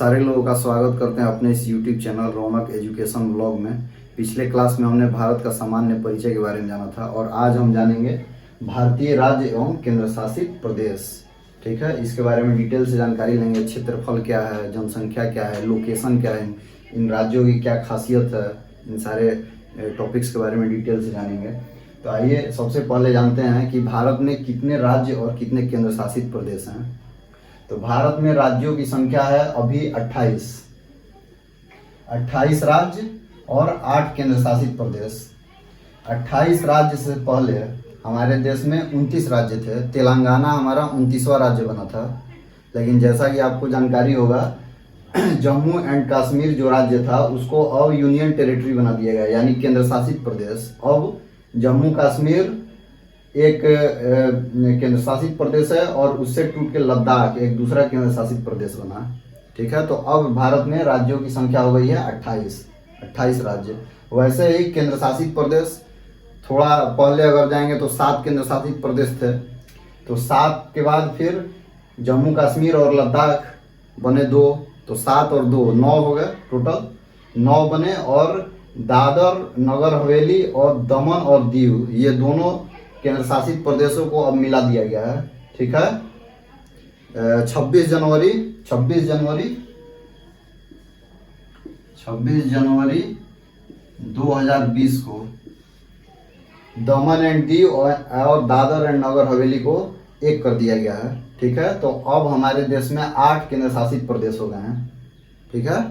सारे लोगों का स्वागत करते हैं अपने इस YouTube चैनल रौनक एजुकेशन ब्लॉग में। पिछले क्लास में हमने भारत का सामान्य परिचय के बारे में जाना था और आज हम जानेंगे भारतीय राज्य एवं केंद्र शासित प्रदेश। ठीक है, इसके बारे में डिटेल से जानकारी लेंगे। क्षेत्रफल क्या है, जनसंख्या क्या है, लोकेशन क्या है, इन राज्यों की क्या खासियत है, इन सारे टॉपिक्स के बारे में डिटेल से जानेंगे। तो आइए सबसे पहले जानते हैं कि भारत में कितने राज्य और कितने केंद्र शासित प्रदेश हैं। तो भारत में राज्यों की संख्या है अभी 28 राज्य और 8 केंद्र शासित प्रदेश। 28 राज्य से पहले हमारे देश में 29 राज्य थे। तेलंगाना हमारा 29वां राज्य बना था, लेकिन जैसा कि आपको जानकारी होगा जम्मू एंड कश्मीर जो राज्य था उसको अब यूनियन टेरिटरी बना दिया गया, यानी केंद्र शासित प्रदेश। अब जम्मू कश्मीर एक केंद्र शासित प्रदेश है और उससे टूट के लद्दाख एक दूसरा केंद्र शासित प्रदेश बना। ठीक है, तो अब भारत में राज्यों की संख्या हो गई है 28 राज्य। वैसे ही केंद्र शासित प्रदेश थोड़ा पहले अगर जाएंगे तो 7 केंद्र शासित प्रदेश थे। तो 7 के बाद फिर जम्मू कश्मीर और लद्दाख बने 2, तो 7 और 2 9 हो गए, टोटल 9 बने। और दादर नगर हवेली और दमन और दीव ये दोनों केंद्र शासित प्रदेशों को अब मिला दिया गया है। ठीक है, 26 जनवरी 2020 को दमन एंड दीव और दादर एंड नगर हवेली को एक कर दिया गया है। ठीक है, तो अब हमारे देश में 8 केंद्र शासित प्रदेश हो गए हैं। ठीक है,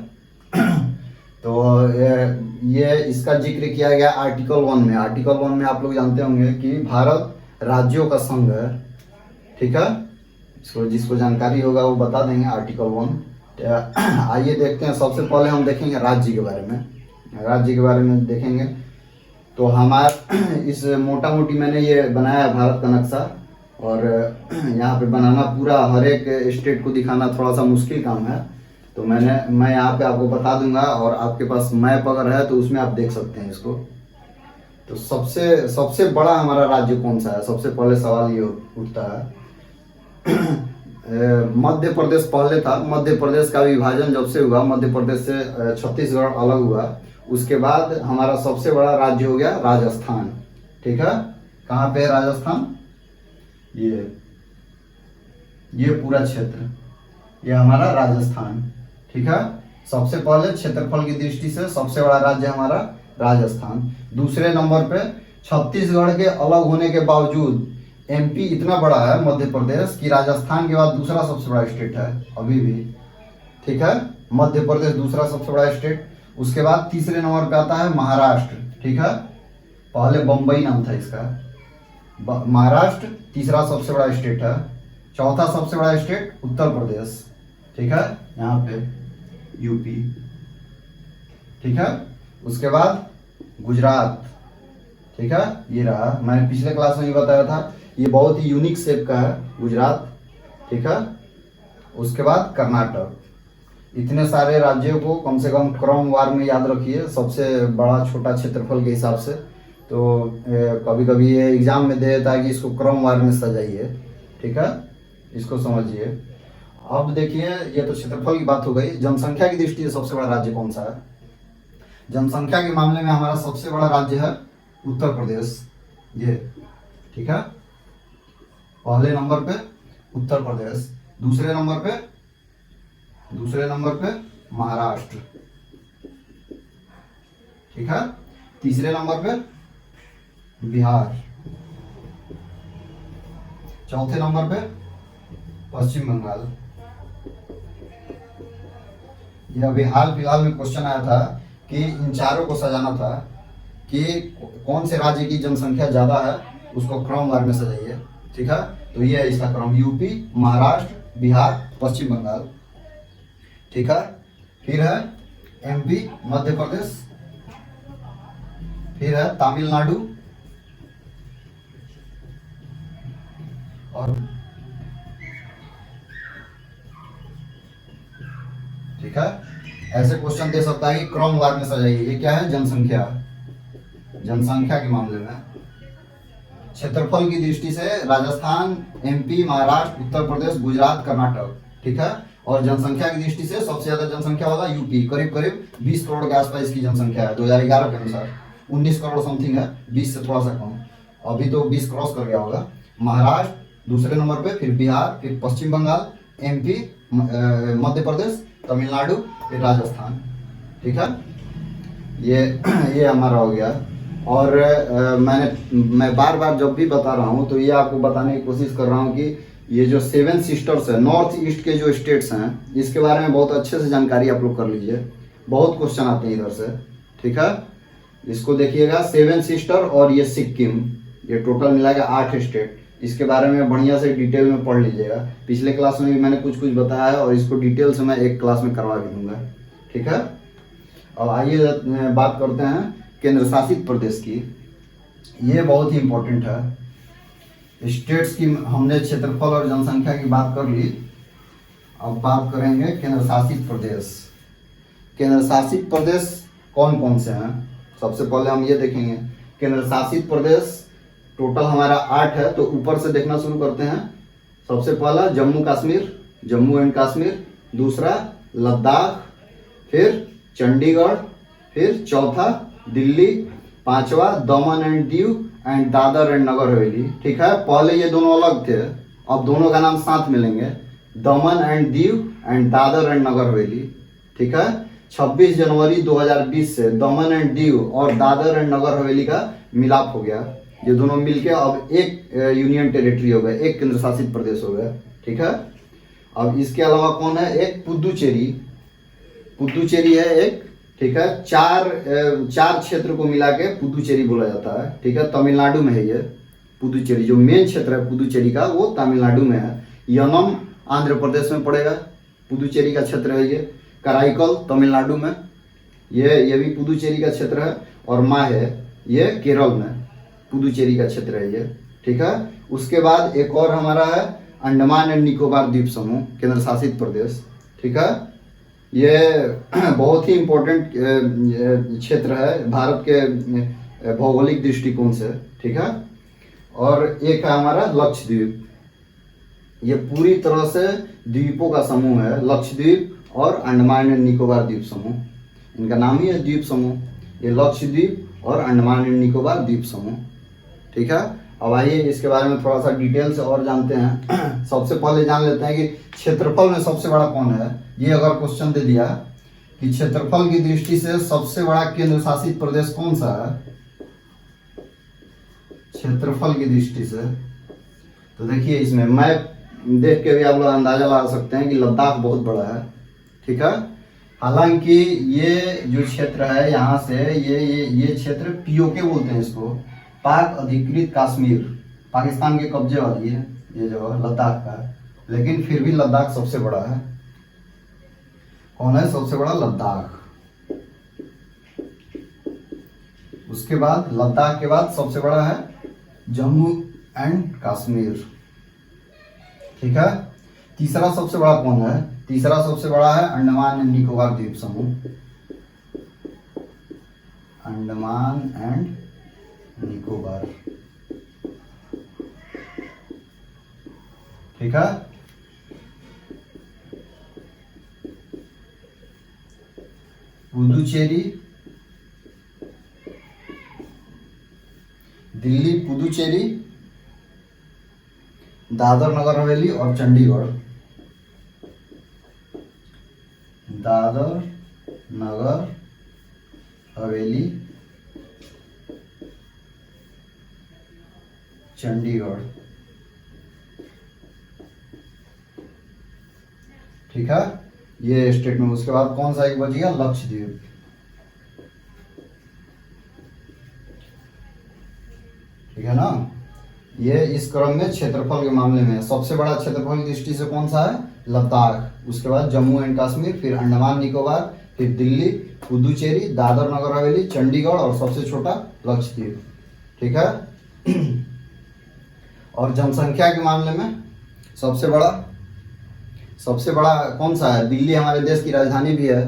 तो ये इसका जिक्र किया गया आर्टिकल 1 में। आर्टिकल 1 में आप लोग जानते होंगे कि भारत राज्यों का संघ है। ठीक है, इसको जिसको जानकारी होगा वो बता देंगे आर्टिकल 1। आइए देखते हैं, सबसे पहले हम देखेंगे राज्य के बारे में देखेंगे। तो हमारा इस मोटा मोटी मैंने ये बनाया है भारत का नक्शा, और यहाँ पे बनाना पूरा हर एक स्टेट को दिखाना थोड़ा सा मुश्किल काम है। तो मैं यहाँ पे आपको बता दूंगा, और आपके पास मैप अगर है तो उसमें आप देख सकते हैं इसको। तो सबसे बड़ा हमारा राज्य कौन सा है, सबसे पहले सवाल ये उठता है। मध्य प्रदेश पहले था। मध्य प्रदेश का विभाजन जब से हुआ, मध्य प्रदेश से छत्तीसगढ़ अलग हुआ, उसके बाद हमारा सबसे बड़ा राज्य हो गया राजस्थान। ठीक है, कहाँ पे है राजस्थान? ये पूरा क्षेत्र, ये हमारा राजस्थान। ठीक है, सबसे पहले क्षेत्रफल की दृष्टि से सबसे बड़ा राज्य हमारा राजस्थान। दूसरे नंबर पे छत्तीसगढ़ के अलग होने के बावजूद एमपी इतना बड़ा है मध्य प्रदेश कि राजस्थान के बाद दूसरा सबसे बड़ा स्टेट है अभी भी। ठीक है, मध्य प्रदेश दूसरा सबसे बड़ा स्टेट। उसके बाद तीसरे नंबर पे आता है महाराष्ट्र। ठीक है, पहले बम्बई नाम था इसका, महाराष्ट्र तीसरा सबसे बड़ा स्टेट है। चौथा सबसे बड़ा स्टेट उत्तर प्रदेश। ठीक है, यहाँ पे यूपी। ठीक है, उसके बाद गुजरात। ठीक है, ये रहा, मैंने पिछले क्लास में ही बताया था, ये बहुत ही यूनिक शेप का है गुजरात। ठीक है, उसके बाद कर्नाटक। इतने सारे राज्यों को कम से कम क्रमवार में याद रखिए, सबसे बड़ा छोटा क्षेत्रफल के हिसाब से। तो कभी कभी ये एग्जाम में दे देता है कि इसको क्रमवार में सजाइए। ठीक है, इसको समझिए। अब देखिए, ये तो क्षेत्रफल की बात हो गई। जनसंख्या की दृष्टि से सबसे बड़ा राज्य कौन सा है? जनसंख्या के मामले में हमारा सबसे बड़ा राज्य है उत्तर प्रदेश। ये ठीक है, पहले नंबर पे उत्तर प्रदेश, दूसरे नंबर पे महाराष्ट्र। ठीक है, तीसरे नंबर पे बिहार, चौथे नंबर पे पश्चिम बंगाल। ये अभी हाल फिलहाल में क्वेश्चन आया था कि इन चारों को सजाना था कि कौन से राज्य की जनसंख्या ज्यादा है, उसको क्रमवार में सजाइए। ठीक है, तो ये है इसका क्रम, यूपी, महाराष्ट्र, बिहार, पश्चिम बंगाल। ठीक है, फिर है एमपी मध्य प्रदेश, फिर है तमिलनाडु, और ठीक है, ऐसे क्वेश्चन दे सकता है कि क्रमवार में सजाइए। ये क्या है? जनसंख्या के मामले में क्षेत्रफल की दृष्टि से राजस्थान, एमपी, महाराष्ट्र, उत्तर प्रदेश, गुजरात, कर्नाटक। ठीक है, और जनसंख्या की दृष्टि से सबसे ज्यादा जनसंख्या वाला यूपी, करीब करीब 20 करोड़ के आसपास इसकी जनसंख्या है 2011 के अनुसार। 19 करोड़ समथिंग है, 20 से थोड़ा सा कम, अभी तो 20 क्रॉस कर गया होगा। महाराष्ट्र दूसरे नंबर पे, फिर बिहार, फिर पश्चिम बंगाल, एमपी, मध्य प्रदेश, तमिलनाडु, फिर राजस्थान। ठीक है, ये हमारा हो गया। और मैं बार बार जब भी बता रहा हूँ तो ये आपको बताने की कोशिश कर रहा हूँ कि ये जो 7 सिस्टर्स है, नॉर्थ ईस्ट के जो स्टेट्स हैं, इसके बारे में बहुत अच्छे से जानकारी आप लोग कर लीजिए, बहुत क्वेश्चन आते हैं इधर से। ठीक है, इसको देखिएगा, 7 सिस्टर और ये सिक्किम, ये टोटल मिला के 8 स्टेट। इसके बारे में बढ़िया से डिटेल में पढ़ लीजिएगा। पिछले क्लास में भी मैंने कुछ कुछ बताया है और इसको डिटेल से मैं एक क्लास में करवा भी दूंगा। ठीक है, अब आइए बात करते हैं केंद्र शासित प्रदेश की। ये बहुत ही इंपॉर्टेंट है। स्टेट्स की हमने क्षेत्रफल और जनसंख्या की बात कर ली, अब बात करेंगे केंद्र शासित प्रदेश। केंद्र शासित प्रदेश कौन कौन से हैं, सबसे पहले हम ये देखेंगे। केंद्र शासित प्रदेश टोटल हमारा 8 है, तो ऊपर से देखना शुरू करते हैं। सबसे पहला जम्मू कश्मीर, जम्मू एंड कश्मीर, दूसरा लद्दाख, फिर चंडीगढ़, फिर चौथा दिल्ली, पांचवा Daman and Diu and Dadra and Nagar Haveli. ठीक है, पहले ये दोनों अलग थे, अब दोनों का नाम साथ मिलेंगे, Daman and Diu and Dadra and Nagar Haveli. ठीक है, 26 जनवरी 2020 से दमन एंड दीव और दादर एंड नगर हवेली का मिलाप हो गया। ये दोनों मिलके अब एक यूनियन टेरिटरी हो गया, एक केंद्र शासित प्रदेश हो गया। ठीक है, अब इसके अलावा कौन है, एक पुदुचेरी, पुदुचेरी है एक। ठीक है, चार क्षेत्र को मिला के पुदुचेरी बोला जाता है। ठीक है, तमिलनाडु में है ये पुदुचेरी, जो मेन क्षेत्र है पुदुचेरी का वो तमिलनाडु में है। यनम आंध्र प्रदेश में पड़ेगा, पुदुचेरी का क्षेत्र है ये। कराईकल तमिलनाडु में, ये भी पुदुचेरी का क्षेत्र है। और माहे ये केरल में, पुदुचेरी का क्षेत्र है ये। ठीक है, उसके बाद एक और हमारा है अंडमान एंड निकोबार द्वीप समूह, केंद्र शासित प्रदेश। ठीक है, ये बहुत ही इम्पोर्टेंट क्षेत्र है भारत के भौगोलिक दृष्टिकोण से। ठीक है, और एक है हमारा लक्षद्वीप, ये पूरी तरह से द्वीपों का समूह है, लक्षद्वीप और अंडमान एंड निकोबार द्वीप समूह, इनका नाम ही है द्वीप समूह, ये लक्षद्वीप और अंडमान एंड निकोबार द्वीप समूह। ठीक है, अब आइए इसके बारे में थोड़ा सा डिटेल से और जानते हैं। सबसे पहले जान लेते हैं कि क्षेत्रफल में सबसे बड़ा कौन है। ये अगर क्वेश्चन दे दिया कि क्षेत्रफल की दृष्टि से सबसे बड़ा केंद्र शासित प्रदेश कौन सा है, क्षेत्रफल की दृष्टि से, तो देखिए इसमें मैप देख के भी आप लोग अंदाजा लगा सकते हैं कि लद्दाख बहुत बड़ा है। ठीक है, हालांकि ये जो क्षेत्र है यहाँ से ये क्षेत्र पीओके बोलते हैं इसको, पाक अधिकृत कश्मीर, पाकिस्तान के कब्जे वाली है ये जगह लद्दाख का, लेकिन फिर भी लद्दाख सबसे बड़ा है। कौन है सबसे बड़ा, लद्दाख। उसके बाद लद्दाख के बाद सबसे बड़ा है जम्मू एंड कश्मीर। ठीक है, तीसरा सबसे बड़ा कौन है, तीसरा सबसे बड़ा है अंडमान एंड निकोबार द्वीप समूह, अंडमान एंड निकोबार। ठीक है, पुदुचेरी, दिल्ली, पुदुचेरी, दादर नगर हवेली और चंडीगढ़, दादर नगर हवेली, चंडीगढ़। ठीक है, ये स्टेट में। उसके बाद कौन सा एक बच गया, लक्षद्वीप। ठीक है ना, ये इस क्रम में क्षेत्रफल के मामले में सबसे बड़ा क्षेत्रफल की दृष्टि से कौन सा है, लद्दाख। उसके बाद जम्मू एंड कश्मीर, फिर अंडमान निकोबार, फिर दिल्ली, पुदुचेरी, दादर नगर हवेली, चंडीगढ़ और सबसे छोटा लक्षद्वीप। ठीक है, और जनसंख्या के मामले में सबसे बड़ा कौन सा है, दिल्ली हमारे देश की राजधानी भी है।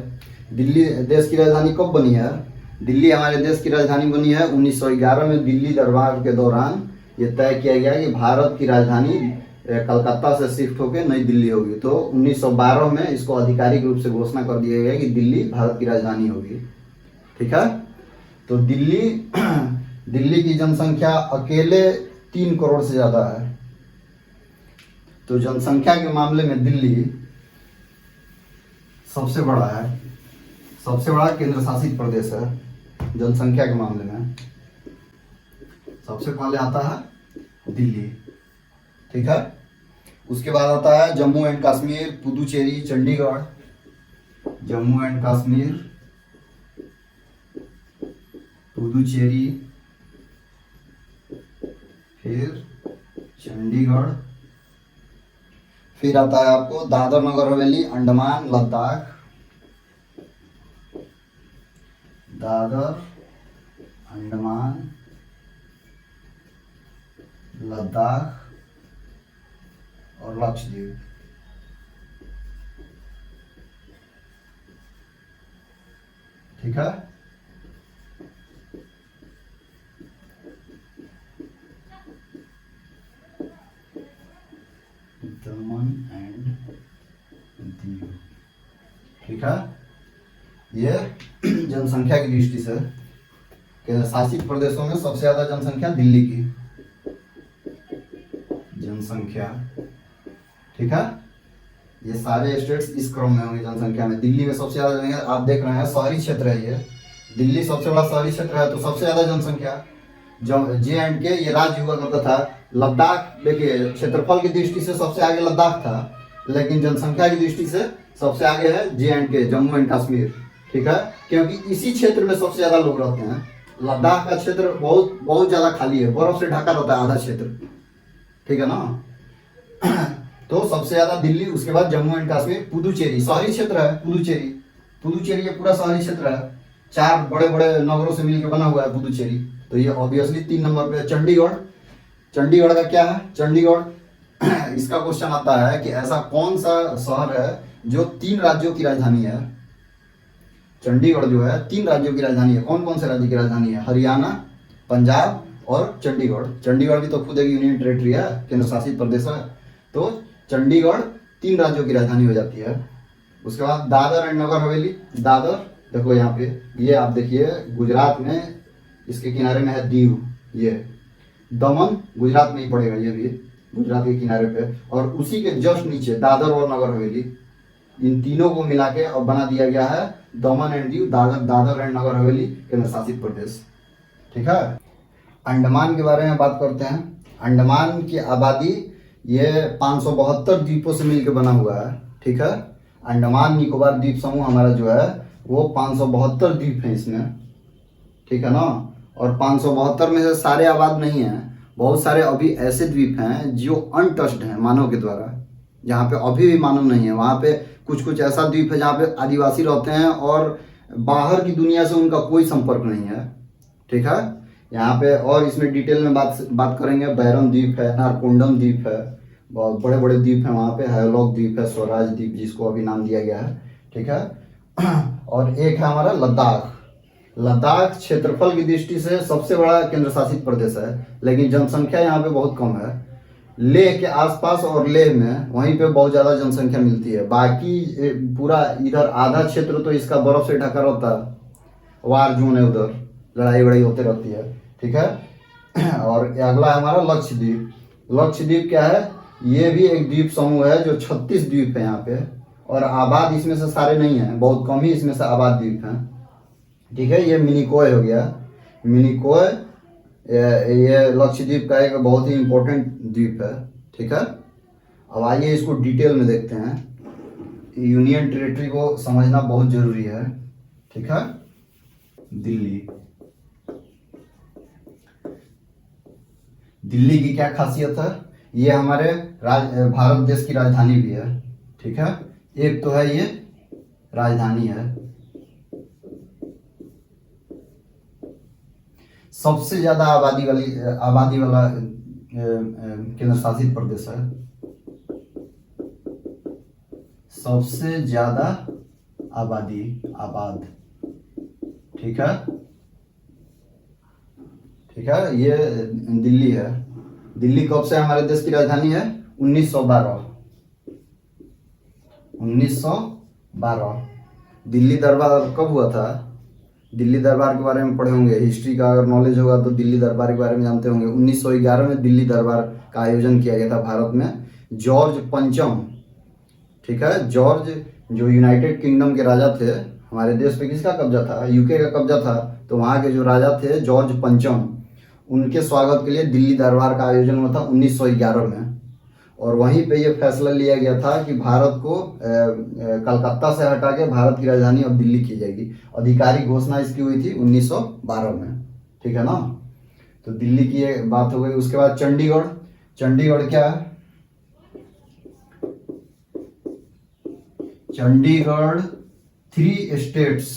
दिल्ली देश की राजधानी कब बनी है, दिल्ली हमारे देश की राजधानी बनी है 1911 में। दिल्ली दरबार के दौरान ये तय किया गया कि भारत की राजधानी कलकत्ता से शिफ्ट होकर नई दिल्ली होगी। तो 1912 में इसको आधिकारिक रूप से घोषणा कर दिया गया कि दिल्ली भारत की राजधानी होगी। ठीक है, तो दिल्ली दिल्ली की जनसंख्या अकेले 3 करोड़ से ज्यादा है। तो जनसंख्या के मामले में दिल्ली सबसे बड़ा है, सबसे बड़ा केंद्र शासित प्रदेश है जनसंख्या के मामले में। सबसे पहले आता है दिल्ली। ठीक है, उसके बाद आता है जम्मू एंड कश्मीर, पुदुचेरी, चंडीगढ़। जम्मू एंड कश्मीर, पुदुचेरी, फिर चंडीगढ़, फिर आता है आपको दादर नगर हवेली, अंडमान, लद्दाख। दादर, अंडमान, लद्दाख और लक्षद्वीप। ठीक है, दमन एंड दीव। ठीक है, ये जनसंख्या की दृष्टि से केंद्र शासित प्रदेशों में सबसे ज्यादा जनसंख्या दिल्ली की जनसंख्या। ठीक है, ये सारे स्टेट्स इस क्रम में होंगे जनसंख्या में। दिल्ली में सबसे ज्यादा जनसंख्या, आप देख रहे हैं शहरी क्षेत्र है ये, दिल्ली सबसे बड़ा शहरी क्षेत्र है, तो सबसे ज्यादा जनसंख्या। JNK ये राज्य हुआ करता था। लद्दाख देखिए क्षेत्रफल की दृष्टि से सबसे आगे लद्दाख था, लेकिन जनसंख्या की दृष्टि से सबसे आगे है JNK, जम्मू एंड कश्मीर। ठीक है, क्योंकि इसी क्षेत्र में सबसे ज्यादा लोग रहते हैं। लद्दाख का क्षेत्र बहुत बहुत ज्यादा खाली है, बर्फ से ढका रहता है आधा क्षेत्र। ठीक है ना, तो सबसे ज्यादा दिल्ली, उसके बाद जम्मू एंड कश्मीर, पुदुचेरी शहरी क्षेत्र है। पुदुचेरी, पुदुचेरी ये पूरा शहरी क्षेत्र है, 4 बड़े बड़े नगरों से मिलकर बना हुआ है पुदुचेरी। तो ये ऑब्वियसली 3 नंबर पे। चंडीगढ़, चंडीगढ़ का क्या है? चंडीगढ़ इसका क्वेश्चन आता है कि ऐसा कौन सा शहर है जो 3 राज्यों की राजधानी है। चंडीगढ़ जो है 3 राज्यों की राजधानी है। कौन कौन से राज्य की राजधानी है? हरियाणा, पंजाब और चंडीगढ़। चंडीगढ़ भी तो खुद एक यूनियन टेरिटरी है, केंद्र शासित प्रदेश है। तो चंडीगढ़ 3 राज्यों की राजधानी हो जाती है। उसके बाद दादर एंड नगर हवेली। दादर देखो यहाँ पे, ये आप देखिए गुजरात में इसके किनारे में है दीव। ये दमन गुजरात में ही पड़ेगा, ये भी गुजरात के किनारे पे। और उसी के जस्ट नीचे दादर और नगर हवेली, इन तीनों को मिला के अब बना दिया गया है दमन एंड दीव, दादर एंड नगर हवेली केंद्र शासित प्रदेश। ठीक है, अंडमान के बारे में बात करते हैं। अंडमान की आबादी ये 572 द्वीपों से मिलकर बना हुआ है। ठीक है, अंडमान निकोबार द्वीप समूह हमारा जो है वो 572 द्वीप है इसमें। ठीक है ना, और 572 में से सारे आबाद नहीं है, बहुत सारे अभी ऐसे द्वीप हैं जो अनटच्ड हैं मानव के द्वारा, जहाँ पे अभी भी मानव नहीं है। वहाँ पे कुछ कुछ ऐसा द्वीप है जहाँ पे आदिवासी रहते हैं और बाहर की दुनिया से उनका कोई संपर्क नहीं है। ठीक है, यहाँ पे और इसमें डिटेल में बात करेंगे। बैरन द्वीप है, नारकोंडम द्वीप है, बहुत बड़े बड़े द्वीप हैं वहाँ पे। हैवलॉक द्वीप है, स्वराज द्वीप जिसको अभी नाम दिया गया है। ठीक है, और एक है हमारा लद्दाख। लद्दाख क्षेत्रफल की दृष्टि से सबसे बड़ा केंद्र शासित प्रदेश है, लेकिन जनसंख्या यहाँ पे बहुत कम है। लेह के आसपास और लेह में वहीं पे बहुत ज़्यादा जनसंख्या मिलती है। बाकी पूरा इधर आधा क्षेत्र तो इसका बर्फ से ढका रहता है, वार जोन है, उधर लड़ाई वड़ाई होती रहती है। ठीक है, और अगला हमारा लक्षद्वीप। लक्षद्वीप क्या है? ये भी एक द्वीप समूह है जो 36 द्वीप है यहाँ पे, और आबाद इसमें से सारे नहीं हैं, बहुत कम ही इसमें से आबाद द्वीप हैं। ठीक है, ये मिनिकॉय हो गया। मिनिकॉय ये लक्षद्वीप का एक बहुत ही इंपॉर्टेंट द्वीप है। ठीक है, अब आइए इसको डिटेल में देखते हैं। यूनियन टेरिटरी को समझना बहुत जरूरी है। ठीक है, दिल्ली, दिल्ली की क्या खासियत है? ये हमारे भारत देश की राजधानी भी है। ठीक है, एक तो है ये राजधानी है, सबसे ज्यादा आबादी वाला केंद्र शासित प्रदेश है, सबसे ज्यादा आबाद। ठीक है, ठीक है, ये दिल्ली है। दिल्ली कब से हमारे देश की राजधानी है? 1912। 1912 दिल्ली दरबार कब हुआ था? दिल्ली दरबार के बारे में पढ़े होंगे, हिस्ट्री का अगर नॉलेज होगा तो दिल्ली दरबार के बारे में जानते होंगे। 1911 में दिल्ली दरबार का आयोजन किया गया था भारत में। जॉर्ज पंचम, ठीक है, जॉर्ज जो यूनाइटेड किंगडम के राजा थे, हमारे देश पे किसका कब्जा था? यूके का कब्जा था। तो वहाँ के जो राजा थे जॉर्ज पंचम, उनके स्वागत के लिए दिल्ली दरबार का आयोजन हुआ था 1911 में। और वहीं पे ये फैसला लिया गया था कि भारत को कलकत्ता से हटा के भारत की राजधानी अब दिल्ली की जाएगी। आधिकारिक घोषणा इसकी हुई थी 1912 में, ठीक है ना। तो दिल्ली की ये बात हो गई। उसके बाद चंडीगढ़। चंडीगढ़ क्या है? चंडीगढ़ 3 स्टेट्स,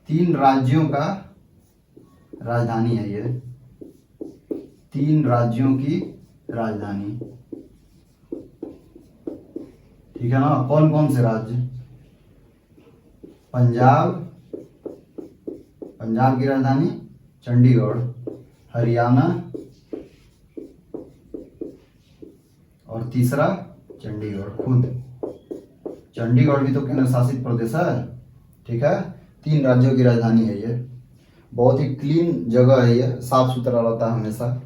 3 राज्यों का राजधानी है। ये 3 राज्यों की राजधानी, ठीक है ना। कौन कौन से राज्य? पंजाब, पंजाब की राजधानी चंडीगढ़। हरियाणा, और तीसरा चंडीगढ़ खुद। चंडीगढ़ भी तो केंद्र शासित प्रदेश है, ठीक है। 3 राज्यों की राजधानी है ये। बहुत ही क्लीन जगह है ये, साफ सुथरा रहता है हमेशा,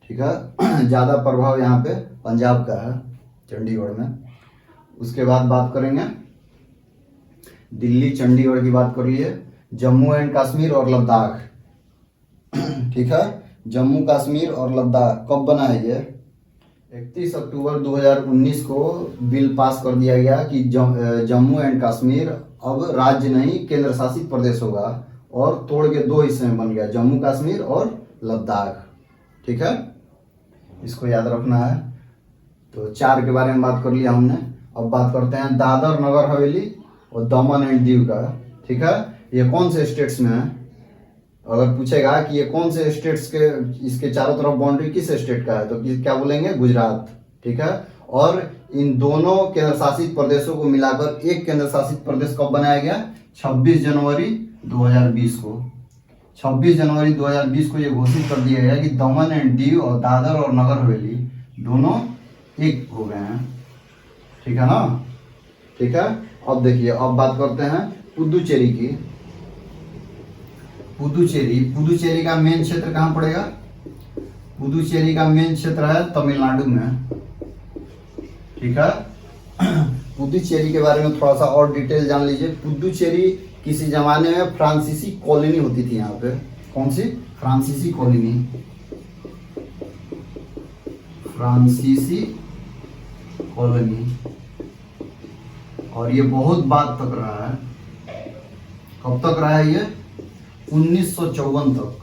ठीक है। ज़्यादा प्रभाव यहाँ पे पंजाब का है चंडीगढ़ में। उसके बाद बात करेंगे दिल्ली चंडीगढ़ की बात कर लिए। जम्मू एंड कश्मीर और लद्दाख, ठीक है। जम्मू कश्मीर और लद्दाख कब बना है ये? 31 अक्टूबर 2019 को बिल पास कर दिया गया कि जम्मू एंड कश्मीर अब राज्य नहीं केंद्र शासित प्रदेश होगा, और तोड़ के 2 हिस्से में बन गया, जम्मू कश्मीर और लद्दाख, ठीक है। इसको याद रखना है। तो 4 के बारे में बात कर लिया हमने। अब बात करते हैं दादर नगर हवेली और दमन एंड दीव का, ठीक है। ये कौन से स्टेट्स में है? अगर पूछेगा कि ये कौन से स्टेट्स के, इसके चारों तरफ बाउंड्री किस स्टेट का है, तो क्या बोलेंगे? गुजरात, ठीक है। और इन दोनों केंद्र शासित प्रदेशों को मिलाकर एक केंद्र शासित प्रदेश कब बनाया गया? 26 जनवरी 2020 को। 26 जनवरी 2020 को ये घोषित कर दिया गया कि दमन एंड दीव और दादर और नगर हवेली दोनों एक हो गए हैं, ठीक है ना। ठीक है। अब देखिए, अब बात करते हैं पुदुचेरी की। पुदुचेरी का मेन क्षेत्र कहाँ पड़ेगा? पुदुचेरी का मेन क्षेत्र है तमिलनाडु में, ठीक है। पुदुचेरी के बारे में थोड़ा सा और डिटेल जान लीजिए। पुदुचेरी किसी जमाने में फ्रांसीसी कॉलोनी होती थी यहाँ पे। कौन सी? फ्रांसीसी कॉलोनी, फ्रांसीसी कॉलोनी। और ये बहुत बाद तक रहा है। कब तक रहा है ये? 1954 तक।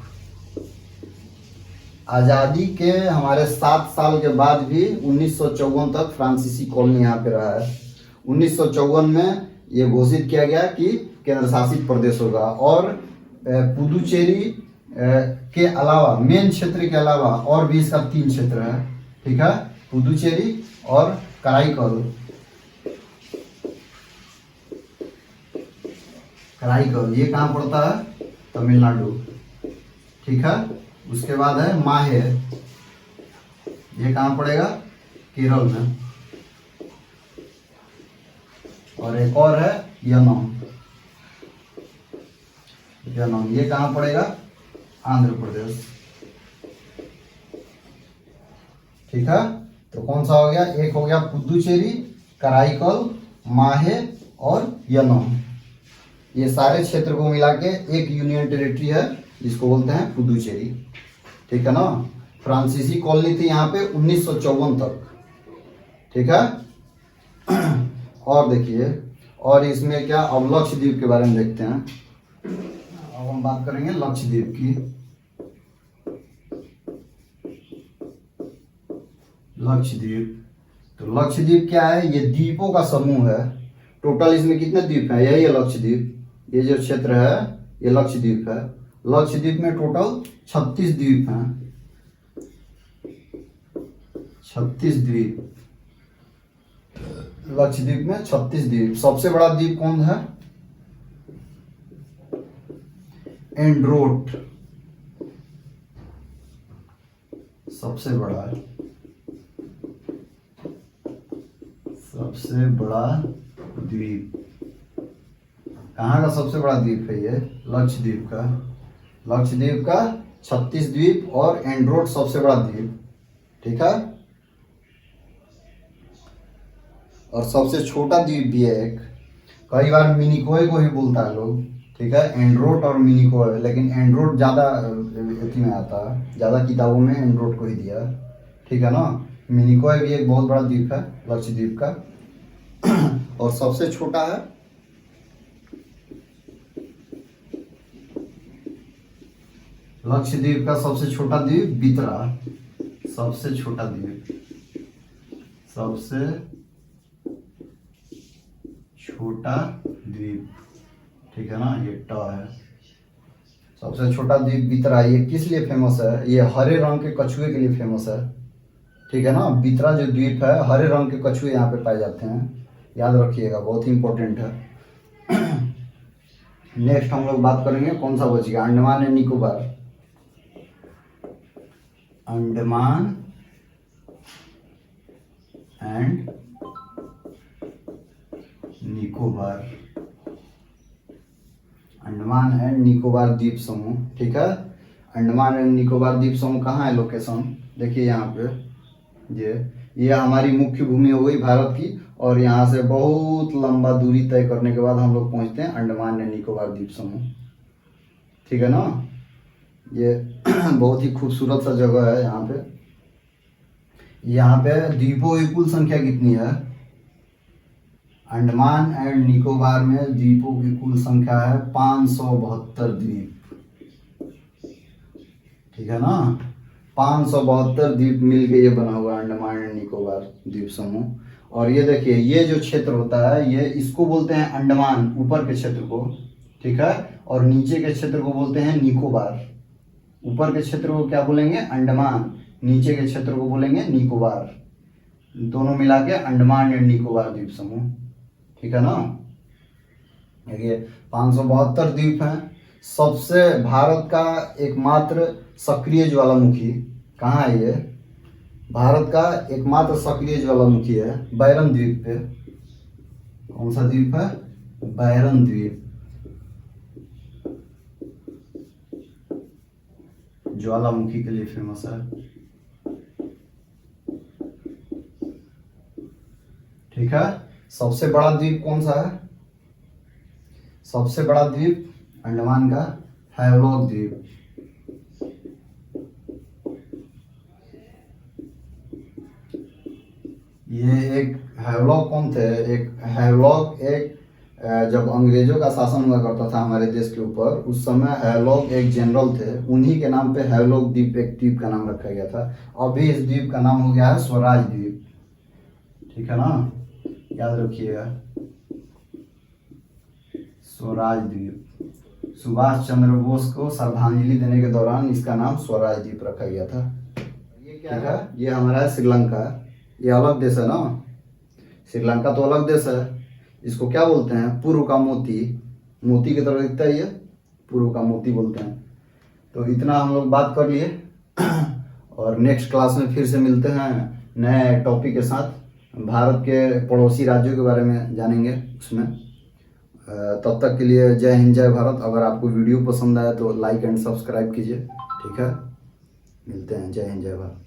आज़ादी के हमारे 7 साल के बाद भी 1954 तक फ्रांसीसी कॉलोनी यहाँ पे रहा है। 1954 में ये घोषित किया गया कि केंद्र शासित प्रदेश होगा। और पुदुचेरी के अलावा, मेन क्षेत्र के अलावा और भी इसका 3 क्षेत्र है, ठीक है। पुदुचेरी और कराईकल। कराईकल ये कहाँ पड़ता है? तमिलनाडु, ठीक है। उसके बाद है माहे, ये कहाँ पड़ेगा? केरल में। और एक और है यनम, ये कहाँ पड़ेगा? आंध्र प्रदेश, ठीक है। तो कौन सा हो गया? एक हो गया पुदुचेरी, कराईकल, माहे और यनम। ये सारे क्षेत्र को मिला के एक यूनियन टेरिटरी है जिसको बोलते हैं पुदुचेरी, ठीक है ना। फ्रांसीसी कॉलोनी थी यहाँ पे 1954 तक, ठीक है। और देखिए, और इसमें क्या, अब लक्षद्वीप के बारे में देखते हैं। अब हम बात करेंगे लक्षद्वीप की। लक्षद्वीप, तो लक्षद्वीप क्या है? ये द्वीपों का समूह है। टोटल इसमें कितने द्वीप हैं? यही है लक्षद्वीप। ये जो क्षेत्र है ये लक्षद्वीप है। लक्षद्वीप में टोटल 36 द्वीप हैं। 36 द्वीप, लक्षद्वीप में 36 द्वीप। सबसे बड़ा द्वीप कौन है? एंड्रोट, सबसे बड़ा है। सबसे बड़ा द्वीप, कहाँ का सबसे बड़ा द्वीप है? ये लक्षद्वीप का। लक्षद्वीप का 36 द्वीप और एंड्रोट सबसे बड़ा द्वीप, ठीक है। और सबसे छोटा द्वीप भी है एक, कई बार मिनिकोय को ही बोलता है लोग, ठीक है, एंड्रोट और मिनिकोय, लेकिन एंड्रोट ज़्यादा अथी में आता है, ज़्यादा किताबों में एंड्रोट को ही दिया है, ठीक है ना। मिनिकोय भी एक बहुत बड़ा द्वीप है लक्षद्वीप का। और सबसे छोटा है लक्षद्वीप का सबसे छोटा द्वीप बितरा, सबसे छोटा द्वीप, सबसे छोटा द्वीप, ठीक है ना, ये ट है। सबसे छोटा द्वीप बितरा, ये किस लिए फेमस है? ये हरे रंग के कछुए के लिए फेमस है, ठीक है ना। बितरा जो द्वीप है, हरे रंग के कछुए यहाँ पे पाए जाते हैं, याद रखिएगा, बहुत ही इंपॉर्टेंट है। नेक्स्ट हम लोग बात करेंगे, कौन सा बच गया? Andaman and Nicobar. Andaman and Nicobar, Andaman and Nicobar द्वीप समूह, ठीक है। अंडमान एंड निकोबार द्वीप समूह कहाँ है लोकेशन? देखिए यहाँ पे, ये हमारी मुख्य भूमि हो गई भारत की, और यहाँ से बहुत लंबा दूरी तय करने के बाद हम लोग पहुँचते हैं अंडमान एंड निकोबार द्वीप समूह, ठीक है ना। ये बहुत ही खूबसूरत सा जगह है। यहाँ पे द्वीपों की कुल संख्या कितनी है? अंडमान एंड निकोबार में द्वीपों की कुल संख्या है 572 द्वीप, ठीक है ना। 572 द्वीप मिलके ये बना हुआ है अंडमान एंड निकोबार द्वीप समूह। और ये देखिए, ये जो क्षेत्र होता है, ये इसको बोलते हैं अंडमान, ऊपर के क्षेत्र को, ठीक है, और नीचे के क्षेत्र को बोलते हैं निकोबार। ऊपर के क्षेत्र को क्या बोलेंगे? अंडमान, नीचे के क्षेत्र को बोलेंगे निकोबार, दोनों मिला के अंडमान एंड निकोबार द्वीप समूह, ठीक है ना। देखिए 572 द्वीप हैं। सबसे भारत का एकमात्र सक्रिय ज्वालामुखी कहाँ है? ये भारत का एकमात्र सक्रिय ज्वालामुखी है बैरन द्वीप पे। कौन सा द्वीप है? बैरन द्वीप, ज्वालामुखी के लिए फेमस है, ठीक है। सबसे बड़ा द्वीप कौन सा है? सबसे बड़ा द्वीप अंडमान का हैवलॉक द्वीप। ये एक हैवलॉक कौन थे? एक हैवलॉक जब अंग्रेजों का शासन हुआ करता था हमारे देश के ऊपर, उस समय हैवलॉक एक जनरल थे, उन्हीं के नाम पे हैवलॉक द्वीप एक द्वीप का नाम रखा गया था। अभी इस द्वीप का नाम हो गया है स्वराज द्वीप, ठीक है ना, याद रखिएगा, स्वराज द्वीप। सुभाष चंद्र बोस को श्रद्धांजलि देने के दौरान इसका नाम स्वराज द्वीप रखा गया था। ये क्या है? ये हमारा है श्रीलंका, ये अलग देश है ना, श्रीलंका तो अलग देश है। इसको क्या बोलते हैं? पूर्व का मोती, मोती की तरह दिखता है ये, पूर्व का मोती बोलते हैं। तो इतना हम लोग बात कर लिए, और नेक्स्ट क्लास में फिर से मिलते हैं नए टॉपिक के साथ। भारत के पड़ोसी राज्यों के बारे में जानेंगे उसमें। तब तक के लिए जय हिंद जय भारत। अगर आपको वीडियो पसंद आए तो लाइक एंड सब्सक्राइब कीजिए, ठीक है। मिलते हैं, जय हिंद जय भारत।